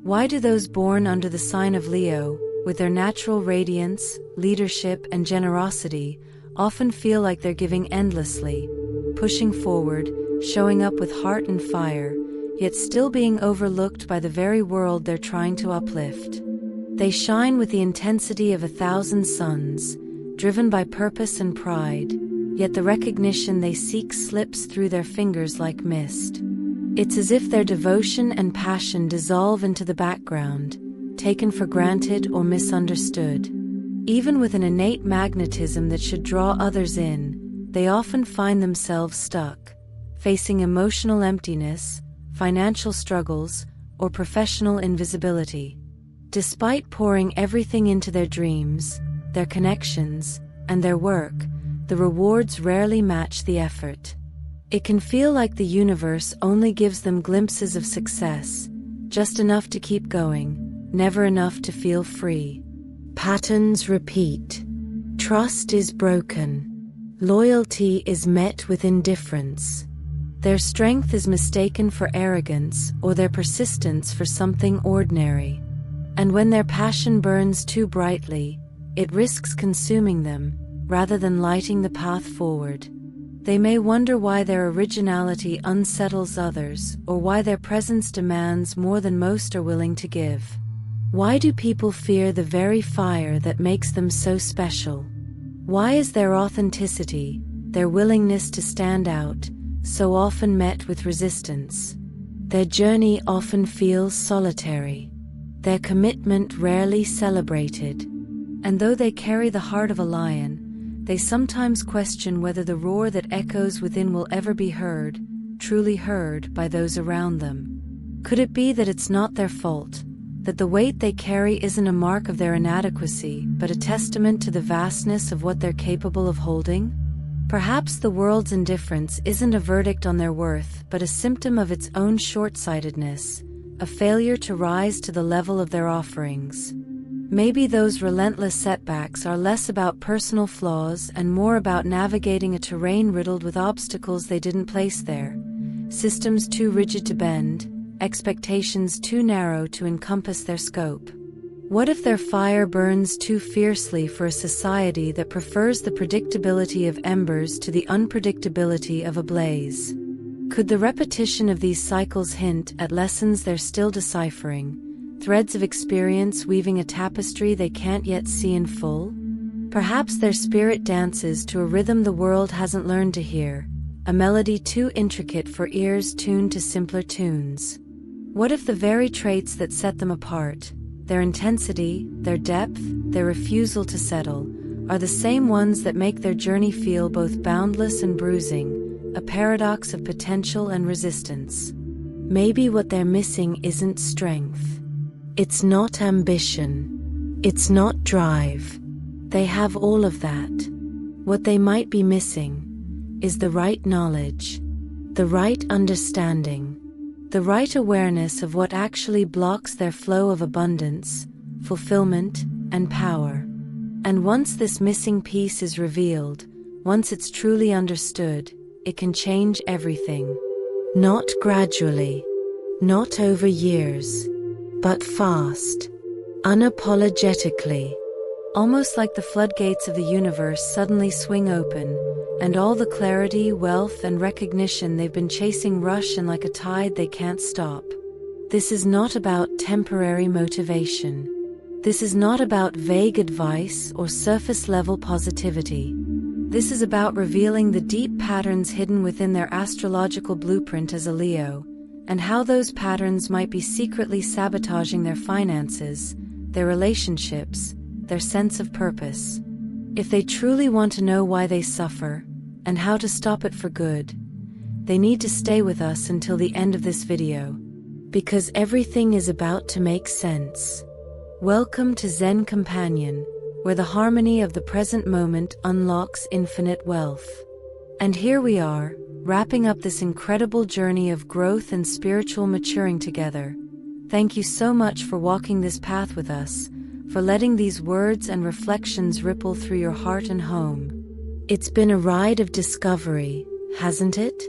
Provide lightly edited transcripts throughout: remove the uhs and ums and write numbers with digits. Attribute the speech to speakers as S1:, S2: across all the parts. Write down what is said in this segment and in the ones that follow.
S1: Why do those born under the sign of Leo, with their natural radiance, leadership, and generosity, often feel like they're giving endlessly, pushing forward, showing up with heart and fire, yet still being overlooked by the very world they're trying to uplift? They shine with the intensity of 1,000 suns, driven by purpose and pride, yet the recognition they seek slips through their fingers like mist. It's as if their devotion and passion dissolve into the background, taken for granted or misunderstood. Even with an innate magnetism that should draw others in, they often find themselves stuck, facing emotional emptiness, financial struggles, or professional invisibility. Despite pouring everything into their dreams, their connections, and their work, the rewards rarely match the effort. It can feel like the universe only gives them glimpses of success, just enough to keep going, never enough to feel free. Patterns repeat. Trust is broken. Loyalty is met with indifference. Their strength is mistaken for arrogance, or their persistence for something ordinary. And when their passion burns too brightly, it risks consuming them, rather than lighting the path forward. They may wonder why their originality unsettles others, or why their presence demands more than most are willing to give. Why do people fear the very fire that makes them so special? Why is their authenticity, their willingness to stand out, so often met with resistance? Their journey often feels solitary. Their commitment rarely celebrated. And though they carry the heart of a lion, they sometimes question whether the roar that echoes within will ever be heard, truly heard, by those around them. Could it be that it's not their fault, that the weight they carry isn't a mark of their inadequacy, but a testament to the vastness of what they're capable of holding? Perhaps the world's indifference isn't a verdict on their worth, but a symptom of its own short-sightedness, a failure to rise to the level of their offerings. Maybe those relentless setbacks are less about personal flaws and more about navigating a terrain riddled with obstacles they didn't place there, systems too rigid to bend, expectations too narrow to encompass their scope. What if their fire burns too fiercely for a society that prefers the predictability of embers to the unpredictability of a blaze? Could the repetition of these cycles hint at lessons they're still deciphering, threads of experience weaving a tapestry they can't yet see in full? Perhaps their spirit dances to a rhythm the world hasn't learned to hear, a melody too intricate for ears tuned to simpler tunes. What if the very traits that set them apart, their intensity, their depth, their refusal to settle, are the same ones that make their journey feel both boundless and bruising, a paradox of potential and resistance? Maybe what they're missing isn't strength. It's not ambition. It's not drive. They have all of that. What they might be missing is the right knowledge, the right understanding, the right awareness of what actually blocks their flow of abundance, fulfillment, and power. And once this missing piece is revealed, once it's truly understood, it can change everything. Not gradually, not over years, but fast, unapologetically. Almost like the floodgates of the universe suddenly swing open, and all the clarity, wealth, and recognition they've been chasing rush in like a tide they can't stop. This is not about temporary motivation. This is not about vague advice or surface-level positivity. This is about revealing the deep patterns hidden within their astrological blueprint as a Leo, and how those patterns might be secretly sabotaging their finances, their relationships, their sense of purpose. If they truly want to know why they suffer, and how to stop it for good, they need to stay with us until the end of this video, because everything is about to make sense. Welcome to Zen Companion, where the harmony of the present moment unlocks infinite wealth. And here we are, wrapping up this incredible journey of growth and spiritual maturing together. Thank you so much for walking this path with us, for letting these words and reflections ripple through your heart and home. It's been a ride of discovery, hasn't it?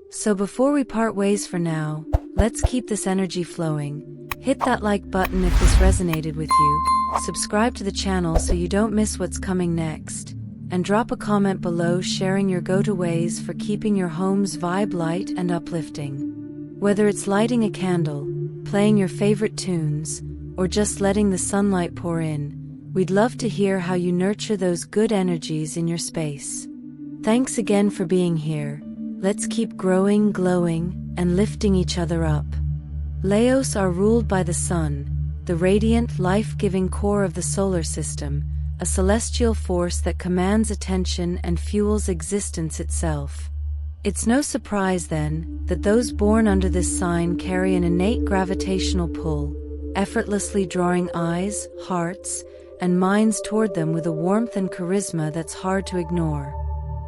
S1: So before we part ways for now, let's keep this energy flowing. Hit that like button if this resonated with you, subscribe to the channel so you don't miss what's coming next, and drop a comment below sharing your go-to ways for keeping your home's vibe light and uplifting. Whether it's lighting a candle, playing your favorite tunes, or just letting the sunlight pour in, we'd love to hear how you nurture those good energies in your space. Thanks again for being here. Let's keep growing, glowing, and lifting each other up. Leos are ruled by the sun, the radiant, life-giving core of the solar system, a celestial force that commands attention and fuels existence itself. It's no surprise, then, that those born under this sign carry an innate gravitational pull, effortlessly drawing eyes, hearts, and minds toward them with a warmth and charisma that's hard to ignore.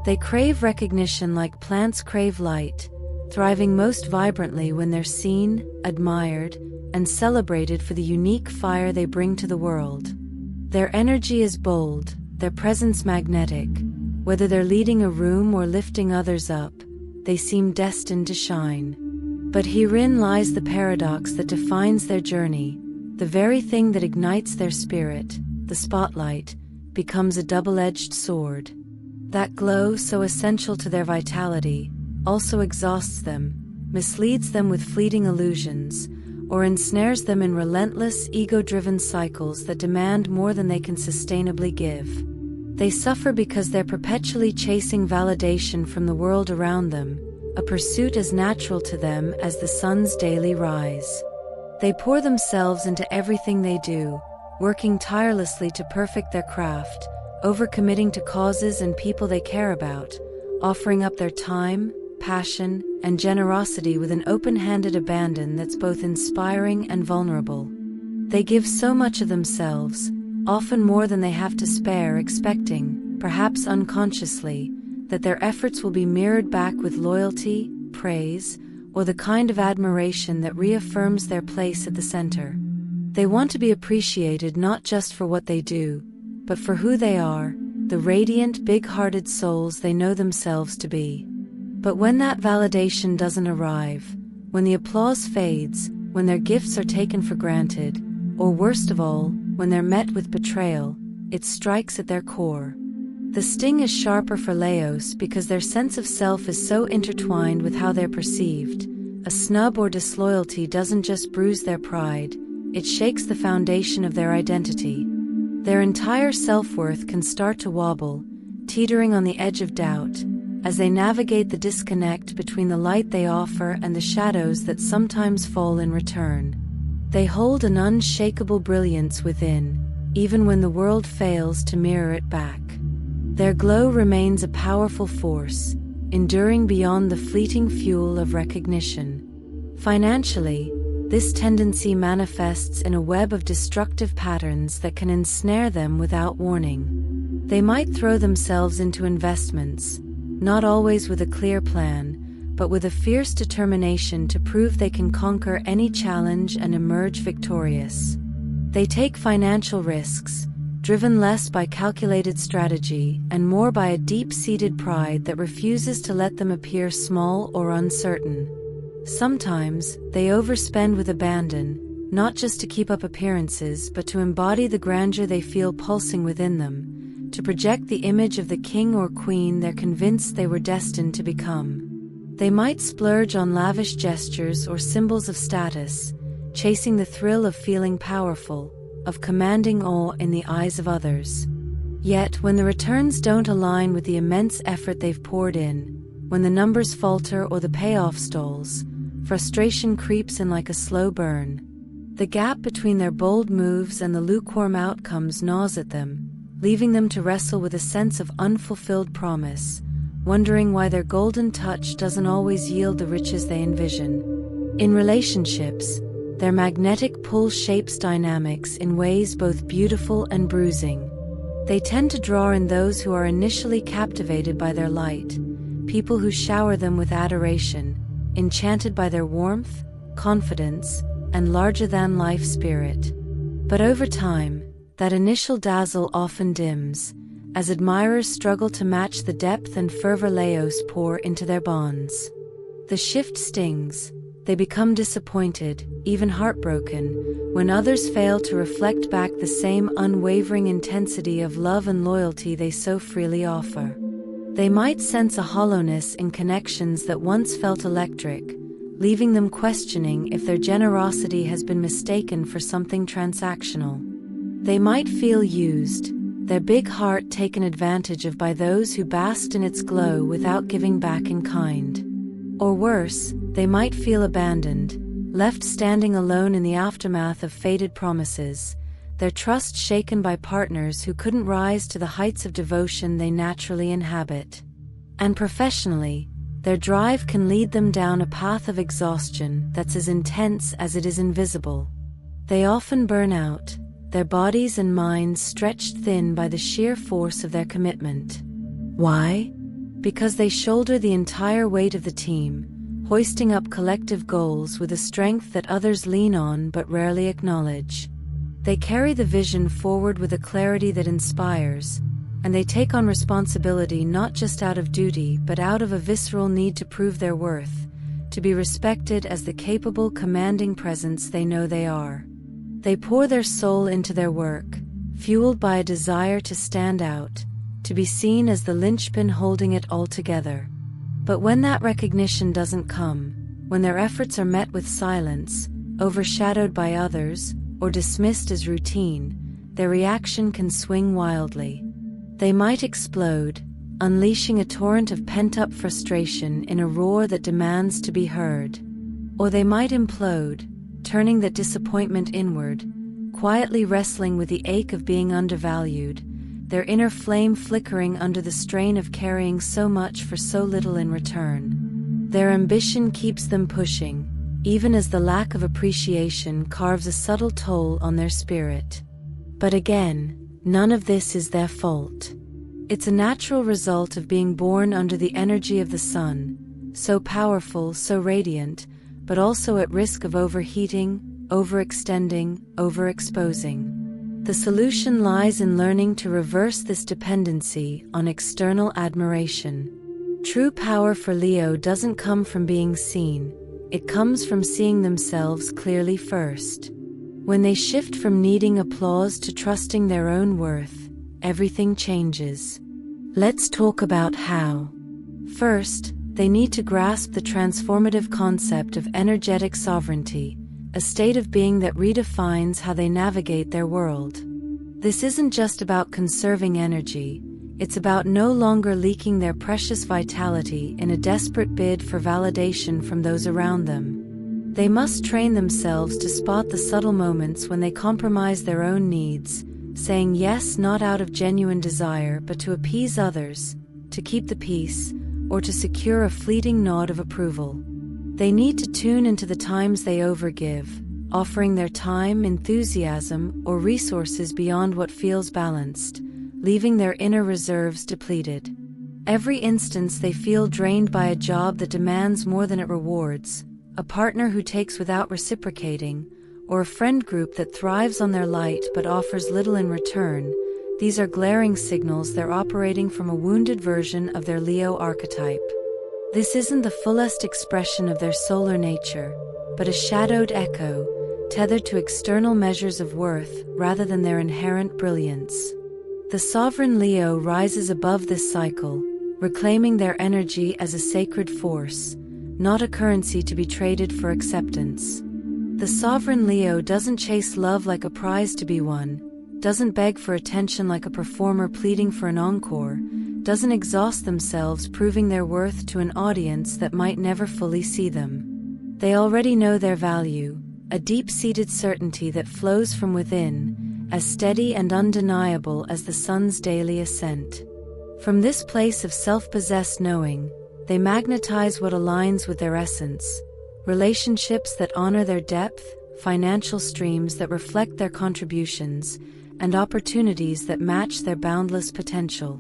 S1: They crave recognition like plants crave light, thriving most vibrantly when they're seen, admired, and celebrated for the unique fire they bring to the world. Their energy is bold, their presence magnetic. Whether they're leading a room or lifting others up, they seem destined to shine. But herein lies the paradox that defines their journey. The very thing that ignites their spirit, the spotlight, becomes a double-edged sword. That glow, so essential to their vitality, also exhausts them, misleads them with fleeting illusions, or ensnares them in relentless, ego-driven cycles that demand more than they can sustainably give. They suffer because they're perpetually chasing validation from the world around them, a pursuit as natural to them as the sun's daily rise. They pour themselves into everything they do, working tirelessly to perfect their craft, overcommitting to causes and people they care about, offering up their time, passion, and generosity with an open-handed abandon that's both inspiring and vulnerable. They give so much of themselves, often more than they have to spare, expecting, perhaps unconsciously, that their efforts will be mirrored back with loyalty, praise, or the kind of admiration that reaffirms their place at the center. They want to be appreciated not just for what they do, but for who they are, the radiant, big-hearted souls they know themselves to be. But when that validation doesn't arrive, when the applause fades, when their gifts are taken for granted, or worst of all, when they're met with betrayal, it strikes at their core. The sting is sharper for Leos because their sense of self is so intertwined with how they're perceived. A snub or disloyalty doesn't just bruise their pride, it shakes the foundation of their identity. Their entire self-worth can start to wobble, teetering on the edge of doubt, as they navigate the disconnect between the light they offer and the shadows that sometimes fall in return. They hold an unshakable brilliance within, even when the world fails to mirror it back. Their glow remains a powerful force, enduring beyond the fleeting fuel of recognition. Financially, this tendency manifests in a web of destructive patterns that can ensnare them without warning. They might throw themselves into investments, not always with a clear plan, but with a fierce determination to prove they can conquer any challenge and emerge victorious. They take financial risks, driven less by calculated strategy and more by a deep-seated pride that refuses to let them appear small or uncertain. Sometimes, they overspend with abandon, not just to keep up appearances but to embody the grandeur they feel pulsing within them, to project the image of the king or queen they're convinced they were destined to become. They might splurge on lavish gestures or symbols of status, chasing the thrill of feeling powerful, of commanding awe in the eyes of others. Yet, when the returns don't align with the immense effort they've poured in, when the numbers falter or the payoff stalls, frustration creeps in like a slow burn. The gap between their bold moves and the lukewarm outcomes gnaws at them, leaving them to wrestle with a sense of unfulfilled promise, wondering why their golden touch doesn't always yield the riches they envision. In relationships, their magnetic pull shapes dynamics in ways both beautiful and bruising. They tend to draw in those who are initially captivated by their light, people who shower them with adoration, enchanted by their warmth, confidence, and larger-than-life spirit. But over time, that initial dazzle often dims, as admirers struggle to match the depth and fervor Leos pour into their bonds. The shift stings, They become disappointed, even heartbroken, when others fail to reflect back the same unwavering intensity of love and loyalty they so freely offer. They might sense a hollowness in connections that once felt electric, leaving them questioning if their generosity has been mistaken for something transactional. They might feel used, their big heart taken advantage of by those who basked in its glow without giving back in kind. Or worse, they might feel abandoned, left standing alone in the aftermath of faded promises, their trust shaken by partners who couldn't rise to the heights of devotion they naturally inhabit. And professionally, their drive can lead them down a path of exhaustion that's as intense as it is invisible. They often burn out, their bodies and minds stretched thin by the sheer force of their commitment. Why? Because they shoulder the entire weight of the team, hoisting up collective goals with a strength that others lean on but rarely acknowledge. They carry the vision forward with a clarity that inspires, and they take on responsibility not just out of duty but out of a visceral need to prove their worth, to be respected as the capable, commanding presence they know they are. They pour their soul into their work, fueled by a desire to stand out, to be seen as the linchpin holding it all together. But when that recognition doesn't come, when their efforts are met with silence, overshadowed by others, or dismissed as routine, their reaction can swing wildly. They might explode, unleashing a torrent of pent-up frustration in a roar that demands to be heard. Or they might implode, turning that disappointment inward, quietly wrestling with the ache of being undervalued, their inner flame flickering under the strain of carrying so much for so little in return. Their ambition keeps them pushing, even as the lack of appreciation carves a subtle toll on their spirit. But again, none of this is their fault. It's a natural result of being born under the energy of the sun, so powerful, so radiant, but also at risk of overheating, overextending, overexposing. The solution lies in learning to reverse this dependency on external admiration. True power for Leo doesn't come from being seen, it comes from seeing themselves clearly first. When they shift from needing applause to trusting their own worth, everything changes. Let's talk about how. First, they need to grasp the transformative concept of energetic sovereignty, a state of being that redefines how they navigate their world. This isn't just about conserving energy, it's about no longer leaking their precious vitality in a desperate bid for validation from those around them. They must train themselves to spot the subtle moments when they compromise their own needs, saying yes not out of genuine desire but to appease others, to keep the peace, or to secure a fleeting nod of approval. They need to tune into the times they overgive, offering their time, enthusiasm, or resources beyond what feels balanced, leaving their inner reserves depleted. Every instance they feel drained by a job that demands more than it rewards, a partner who takes without reciprocating, or a friend group that thrives on their light but offers little in return, these are glaring signals they're operating from a wounded version of their Leo archetype. This isn't the fullest expression of their solar nature, but a shadowed echo, tethered to external measures of worth rather than their inherent brilliance. The sovereign Leo rises above this cycle, reclaiming their energy as a sacred force, not a currency to be traded for acceptance. The sovereign Leo doesn't chase love like a prize to be won, doesn't beg for attention like a performer pleading for an encore, doesn't exhaust themselves proving their worth to an audience that might never fully see them. They already know their value, a deep-seated certainty that flows from within, as steady and undeniable as the sun's daily ascent. From this place of self-possessed knowing, they magnetize what aligns with their essence, relationships that honor their depth, financial streams that reflect their contributions, and opportunities that match their boundless potential.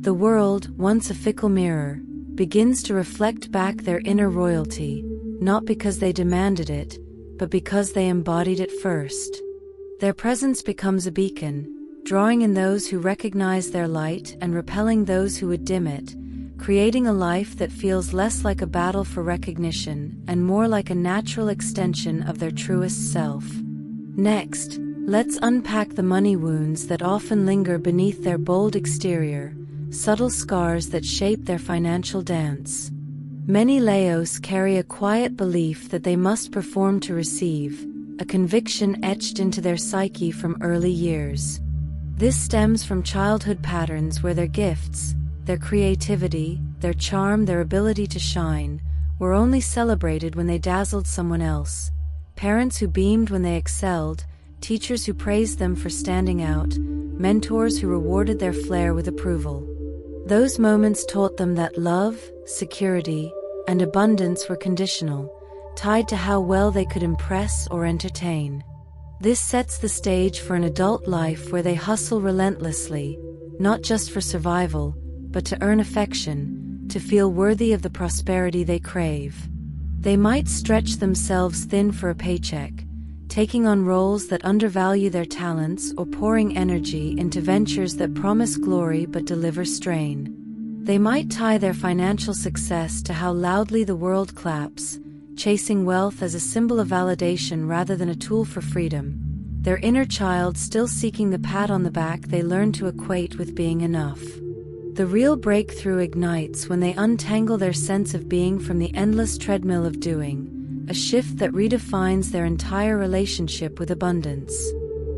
S1: The world, once a fickle mirror, begins to reflect back their inner royalty, not because they demanded it, but because they embodied it first. Their presence becomes a beacon, drawing in those who recognize their light and repelling those who would dim it, creating a life that feels less like a battle for recognition and more like a natural extension of their truest self. Next, let's unpack the money wounds that often linger beneath their bold exterior, subtle scars that shape their financial dance. Many Leos carry a quiet belief that they must perform to receive, a conviction etched into their psyche from early years. This stems from childhood patterns where their gifts, their creativity, their charm, their ability to shine, were only celebrated when they dazzled someone else. Parents who beamed when they excelled, teachers who praised them for standing out, mentors who rewarded their flair with approval. Those moments taught them that love, security, and abundance were conditional, tied to how well they could impress or entertain. This sets the stage for an adult life where they hustle relentlessly, not just for survival, but to earn affection, to feel worthy of the prosperity they crave. They might stretch themselves thin for a paycheck, taking on roles that undervalue their talents or pouring energy into ventures that promise glory but deliver strain. They might tie their financial success to how loudly the world claps, chasing wealth as a symbol of validation rather than a tool for freedom, their inner child still seeking the pat on the back they learned to equate with being enough. The real breakthrough ignites when they untangle their sense of being from the endless treadmill of doing, a shift that redefines their entire relationship with abundance.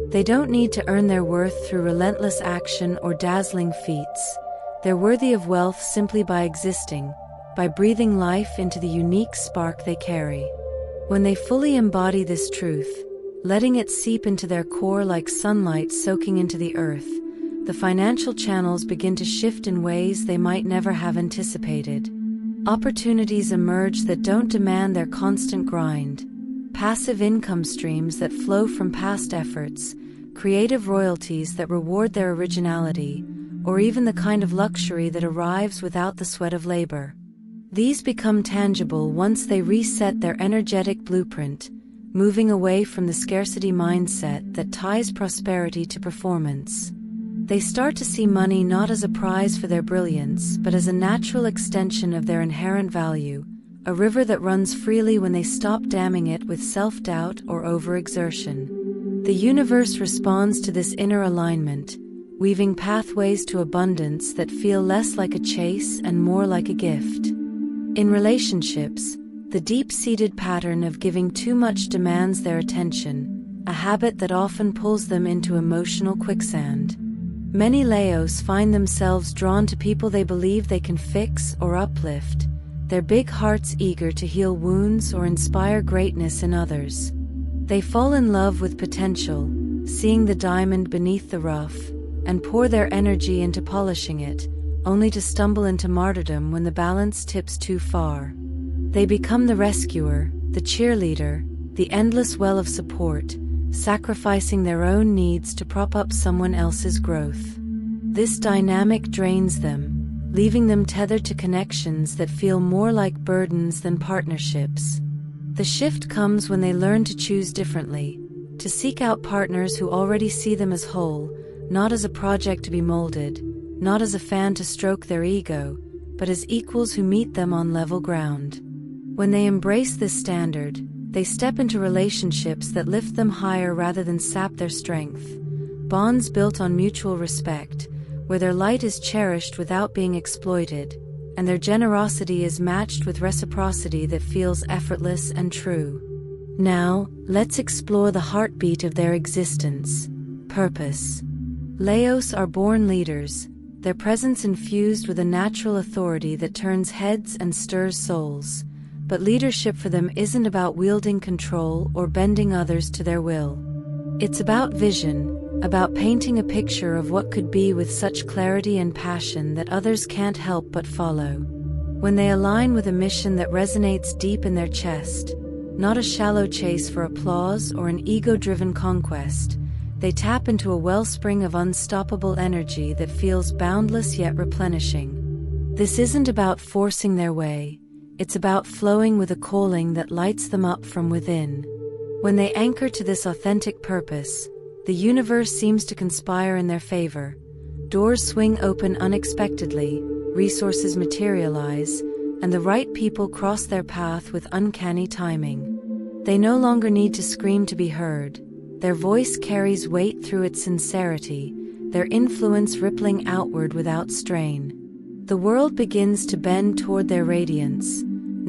S1: They don't need to earn their worth through relentless action or dazzling feats. They're worthy of wealth simply by existing, by breathing life into the unique spark they carry. When they fully embody this truth, letting it seep into their core like sunlight soaking into the earth, the financial channels begin to shift in ways they might never have anticipated. Opportunities emerge that don't demand their constant grind. Passive income streams that flow from past efforts, creative royalties that reward their originality, or even the kind of luxury that arrives without the sweat of labor. These become tangible once they reset their energetic blueprint, moving away from the scarcity mindset that ties prosperity to performance. They start to see money not as a prize for their brilliance, but as a natural extension of their inherent value, a river that runs freely when they stop damming it with self-doubt or overexertion. The universe responds to this inner alignment, weaving pathways to abundance that feel less like a chase and more like a gift. In relationships, the deep-seated pattern of giving too much demands their attention, a habit that often pulls them into emotional quicksand. Many Leos find themselves drawn to people they believe they can fix or uplift, their big hearts eager to heal wounds or inspire greatness in others. They fall in love with potential, seeing the diamond beneath the rough, and pour their energy into polishing it, only to stumble into martyrdom when the balance tips too far. They become the rescuer, the cheerleader, the endless well of support, sacrificing their own needs to prop up someone else's growth. This dynamic drains them, leaving them tethered to connections that feel more like burdens than partnerships. The shift comes when they learn to choose differently, to seek out partners who already see them as whole, not as a project to be molded, not as a fan to stroke their ego, but as equals who meet them on level ground. When they embrace this standard, they step into relationships that lift them higher rather than sap their strength, bonds built on mutual respect, where their light is cherished without being exploited, and their generosity is matched with reciprocity that feels effortless and true. Now, let's explore the heartbeat of their existence: purpose. Leos are born leaders, their presence infused with a natural authority that turns heads and stirs souls. But leadership for them isn't about wielding control or bending others to their will. It's about vision, about painting a picture of what could be with such clarity and passion that others can't help but follow. When they align with a mission that resonates deep in their chest, not a shallow chase for applause or an ego-driven conquest, they tap into a wellspring of unstoppable energy that feels boundless yet replenishing. This isn't about forcing their way. It's about flowing with a calling that lights them up from within. When they anchor to this authentic purpose, the universe seems to conspire in their favor. Doors swing open unexpectedly, resources materialize, and the right people cross their path with uncanny timing. They no longer need to scream to be heard. Their voice carries weight through its sincerity, their influence rippling outward without strain. The world begins to bend toward their radiance,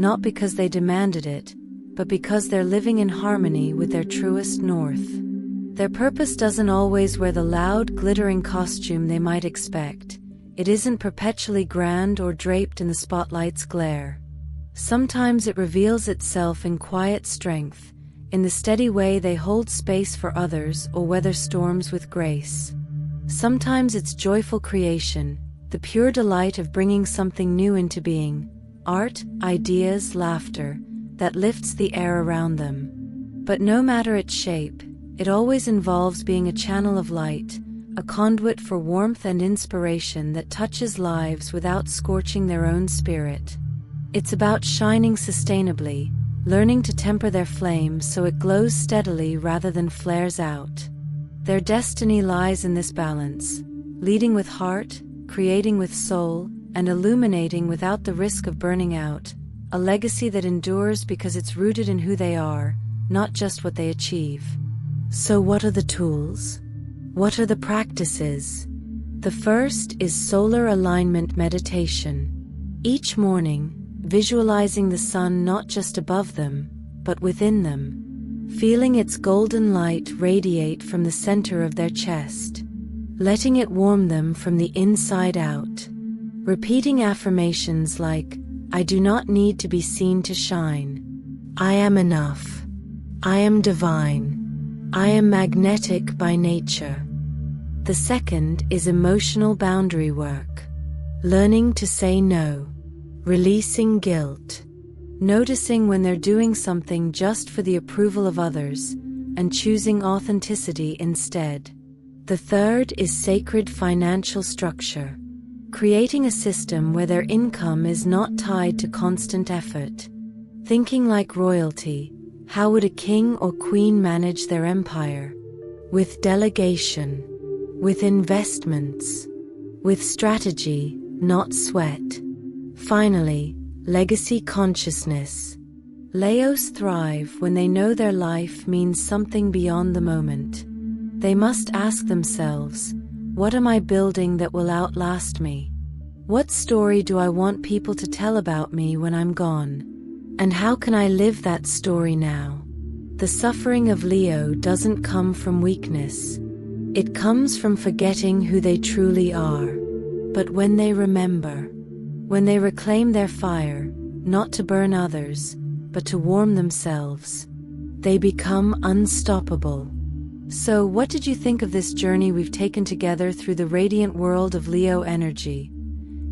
S1: not because they demanded it, but because they're living in harmony with their truest north. Their purpose doesn't always wear the loud, glittering costume they might expect. It isn't perpetually grand or draped in the spotlight's glare. Sometimes it reveals itself in quiet strength, in the steady way they hold space for others or weather storms with grace. Sometimes it's joyful creation, the pure delight of bringing something new into being, art, ideas, laughter, that lifts the air around them. But no matter its shape, it always involves being a channel of light, a conduit for warmth and inspiration that touches lives without scorching their own spirit. It's about shining sustainably, learning to temper their flame so it glows steadily rather than flares out. Their destiny lies in this balance, leading with heart, creating with soul, and illuminating without the risk of burning out, a legacy that endures because it's rooted in who they are, not just what they achieve. So what are the tools? What are the practices? The first is solar alignment meditation. Each morning, visualizing the sun not just above them, but within them, feeling its golden light radiate from the center of their chest, letting it warm them from the inside out. Repeating affirmations like, I do not need to be seen to shine. I am enough. I am divine. I am magnetic by nature. The second is emotional boundary work. Learning to say no. Releasing guilt. Noticing when they're doing something just for the approval of others, and choosing authenticity instead. The third is sacred financial structure. Creating a system where their income is not tied to constant effort. Thinking like royalty. How would a king or queen manage their empire? With delegation, with investments, with strategy, not sweat. Finally, legacy consciousness. Leos thrive when they know their life means something beyond the moment. They must ask themselves, what am I building that will outlast me? What story do I want people to tell about me when I'm gone? And how can I live that story now? The suffering of Leo doesn't come from weakness. It comes from forgetting who they truly are. But when they remember, when they reclaim their fire, not to burn others, but to warm themselves, they become unstoppable. So, what did you think of this journey we've taken together through the radiant world of Leo energy?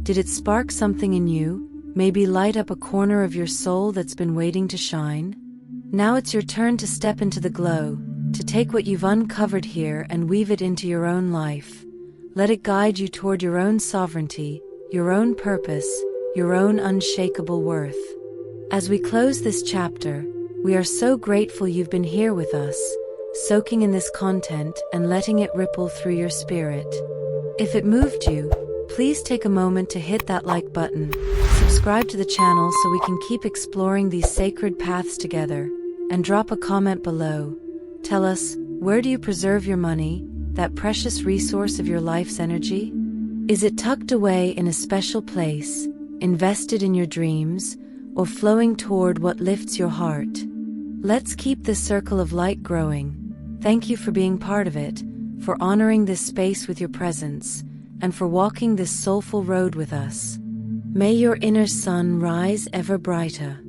S1: Did it spark something in you? Maybe light up a corner of your soul that's been waiting to shine? Now it's your turn to step into the glow, to take what you've uncovered here and weave it into your own life. Let it guide you toward your own sovereignty, your own purpose, your own unshakable worth. As we close this chapter, we are so grateful you've been here with us, soaking in this content and letting it ripple through your spirit. If it moved you, please take a moment to hit that like button, subscribe to the channel so we can keep exploring these sacred paths together, and drop a comment below. Tell us, where do you preserve your money, that precious resource of your life's energy? Is it tucked away in a special place, invested in your dreams, or flowing toward what lifts your heart? Let's keep this circle of light growing. Thank you for being part of it, for honoring this space with your presence, and for walking this soulful road with us. May your inner sun rise ever brighter.